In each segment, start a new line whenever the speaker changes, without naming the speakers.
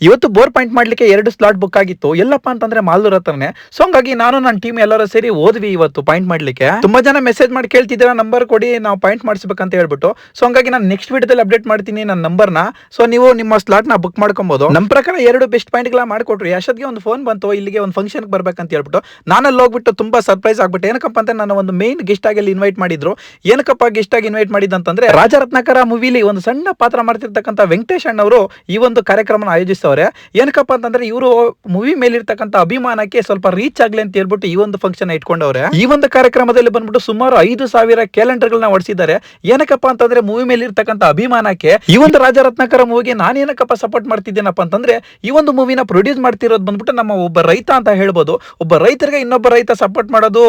ಇವತ್ತು bore point ಮಾಡ್ಲಿಕ್ಕೆ 2 slot book ಆಗಿತ್ತು. ಎಲ್ಲಪ್ಪ ಅಂತಂದ್ರೆ ಮಾಲ್ದೂರ್ ಹತ್ರನೇ. ಸೊ ಹಂಗಾಗಿ ನಾನು ನನ್ನ ಟೀಮ್ ಎಲ್ಲರೂ ಸೇರಿ ಹೋದ್ವಿ ಇವತ್ತು ಪಾಯಿಂಟ್ ಮಾಡ್ಲಿಕ್ಕೆ. ತುಂಬಾ ಜನ ಮೆಸೇಜ್ ಮಾಡಿ ಕೇಳ್ತಿದ್ದೀರಾ ನಂಬರ್ ಕೊಡಿ ನಾವು ಪಾಯಿಂಟ್ ಮಾಡಿಸ್ಬೇಕಂತ ಹೇಳ್ಬಿಟ್ಟು. ಸೊ ಹಂಗಾಗಿ ನಾನು ನೆಕ್ಸ್ಟ್ ವಿಡಿಯೋದಲ್ಲಿ ಅಪ್ಡೇಟ್ ಮಾಡ್ತೀನಿ ನನ್ನ ನಂಬರ್ನ. ಸೊ ನೀವು ನಿಮ್ಮ ಸ್ಲಾಟ್ ನ ಬುಕ್ ಮಾಡ್ಕೊಬಹುದು. ನಮ್ಮ ಪ್ರಕಾರ 2 ಬೆಸ್ಟ್ ಪಾಯಿಂಟ್ ಗಳ ಮಾಡ್ಕೊಟ್ರು. ಅಷ್ಟೊತ್ತಿಗೆ ಒಂದು ಫೋನ್ ಬಂತು, ಇಲ್ಲಿಗೆ ಒಂದು ಫಂಕ್ಷನ್ ಬರ್ಬೇಕಂತ ಹೇಳ್ಬಿಟ್ಟು. ನಾನಲ್ಲಿ ಹೋಗ್ಬಿಟ್ಟು ತುಂಬಾ ಸರ್ಪ್ರೈಸ್ ಆಗ್ಬಿಟ್ಟು. ಏನಕ್ಕಪ್ಪ ಅಂತ ನನ್ನ ಒಂದು ಮೇನ್ ಗೆಸ್ಟ್ ಆಗಿ ಅಲ್ಲಿ ಇನ್ವೈಟ್ ಮಾಡಿದ್ರು. ಏನಕ್ಕಪ್ಪ ಗೆಸ್ಟ್ ಆಗಿ ಇನ್ವೈಟ್ ಮಾಡಿದಂತಂದ್ರೆ ರಾಜರತ್ನಾಕರ ಮೂವಿಲಿ ಒಂದು ಸಣ್ಣ ಪಾತ್ರ ಮಾಡ್ತಿರ್ತಕ್ಕಂಥ ವೆಂಕಟೇಶ್ ಅಣ್ಣವರು ಈ ಒಂದು ಕಾರ್ಯಕ್ರಮ ಆಯೋಜಿಸ್ತವ್ರೆ. ಏನಕ್ಕಪ್ಪ ಅಂತಂದ್ರೆ ಇವರು ಮೂವಿ ಮೇಲಿರ್ತಕ್ಕಂಥ ಅಭಿಮಾನಕ್ಕೆ ಸ್ವಲ್ಪ ರೀಚ್ ಆಗ್ಲಿ ಅಂತ ಹೇಳ್ಬಿಟ್ಟು ಈ ಒಂದು ಫಂಕ್ಷನ್ ಇಟ್ಕೊಂಡವ್ರೆ. ಈ ಒಂದು ಕಾರ್ಯಕ್ರಮದಲ್ಲಿ ಬಂದ್ಬಿಟ್ಟು ಸುಮಾರು 5,000 ಕ್ಯಾಲೆಂಡರ್ ಗಳನ್ನ ಹೊಡಿಸಿದ್ದಾರೆ. ಏನಕ್ಕಪ್ಪ ಅಂತಂದ್ರೆ ಮೂವಿ ಮೇಲೆ ಇರ್ತಕ್ಕಂಥ ಅಭಿಮಾನಕ್ಕೆ ಈ ಒಂದು ರಾಜರತ್ನಾಕರ ಮೂವಿಗೆ ನಾನು ಏನಕ್ಕಪ್ಪ ಸಪೋರ್ಟ್ ಮಾಡ್ತಿದ್ದೇನಪ್ಪ ಅಂತಂದ್ರೆ ಈ ಒಂದು ಮೂವಿನ ಪ್ರೊಡ್ಯೂಸ್ ಮಾಡ್ತಿರೋದು ಬಂದ್ಬಿಟ್ಟು ನಮ್ಮ ಒಬ್ಬ ರೈತ ಅಂತ ಹೇಳ್ಬೋದು. ಒಬ್ಬ ರೈತರಿಗೆ ಇನ್ನೊಬ್ಬ ರೈತ ಸಪೋರ್ಟ್ ಮಾಡೋದು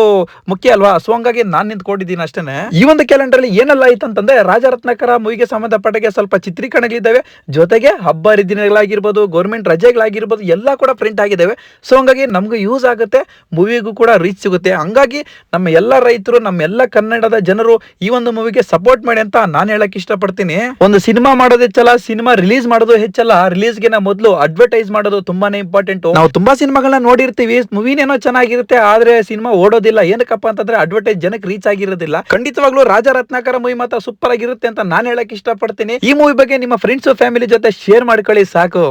ಮುಖ್ಯ ಅಲ್ವಾ. ಸೊ ಹಂಗಾಗಿ ನಾನು ನಿಂತ್ಕೊಂಡಿದ್ದೀನಿ ಅಷ್ಟೇನೆ. ಈ ಒಂದು ಕ್ಯಾಲೆಂಡರ್ ಅಲ್ಲಿ ಏನೆಲ್ಲ ಆಯ್ತು ಅಂತಂದ್ರೆ ರಾಜರತ್ನಾಕರ ಮೂವಿಗೆ ಸಂಬಂಧಪಟ್ಟ ಸ್ವಲ್ಪ ಚಿತ್ರೀಕರಣಗಳಿದ್ದಾವೆ, ಜೊತೆಗೆ ಹಬ್ಬ ಹರಿದಿನಗಳಾಗಿರ್ಬೋದು, ಗೌರ್ಮೆಂಟ್ ರಜೆಗಳಾಗಿರ್ಬೋದು ಎಲ್ಲ ಕೂಡ ಪ್ರಿಂಟ್ ಆಗಿದ್ದಾವೆ. ಸೊ ಹಂಗಾಗಿ ನಮ್ಗೆ ಯೂಸ್ ಆಗುತ್ತೆ, ಮೂವಿಗೂ ಕೂಡ ರೀಚ್ ಸಿಗುತ್ತೆ. ಹಂಗಾಗಿ ನಮ್ಮ ಎಲ್ಲ ರೈತರು, ನಮ್ಮ ಎಲ್ಲ ಕನ್ನಡದ ಜನರು ಈ ಒಂದು ಮೂವಿಗೆ ಸಪೋರ್ಟ್ ಮಾಡಿ ಅಂತ ನಾನು ಹೇಳಕ್ ಇಷ್ಟಪಡ್ತೀನಿ. ಒಂದು ಸಿನಿಮಾ ಮಾಡೋದು ಹೆಚ್ಚಲ್ಲ, ಸಿನಿಮಾ ರಿಲೀಸ್ ಮಾಡೋದು ಹೆಚ್ಚಲ್ಲ, ರಿಲೀಸ್ಗೆ ಮೊದಲು ಅಡ್ವರ್ಟೈಸ್ ಮಾಡೋದು ತುಂಬಾನೇ ಇಂಪಾರ್ಟೆಂಟ್. ನಾವು ತುಂಬಾ ಸಿನಿಮಾಗಳನ್ನ ನೋಡಿರ್ತೀವಿ, ಮೂವಿನೇನೋ ಚೆನ್ನಾಗಿರುತ್ತೆ ಆದ್ರೆ ಸಿನಿಮಾ ಓಡೋದಿಲ್ಲ. ಏನಕ್ಕಪ್ಪ ಅಂತಂದ್ರೆ ಅಡ್ವರ್ಟೈಸ್ ಜನಕ್ಕೆ ರೀಚ್ ಆಗಿರೋದಿಲ್ಲ. ಖಂಡಿತವಾಗ್ಲೂ ರಾಜರತ್ನಾಕರ ಮೂವಿ ಮಾತ್ರ ಸೂಪರ್ ಆಗಿರುತ್ತೆ ಅಂತ ನಾನು ಹೇಳಕ್ ಇಷ್ಟಪಡ್ತೀನಿ. ಈ ಮೂವಿ ಬಗ್ಗೆ ನಿಮ್ಮ ಫ್ರೆಂಡ್ಸ್ ಫ್ಯಾಮಿಲಿ ಜೊತೆ ಶೇರ್ ಮಾಡ್ಕೊಳ್ಳಿ ಸಾಕು.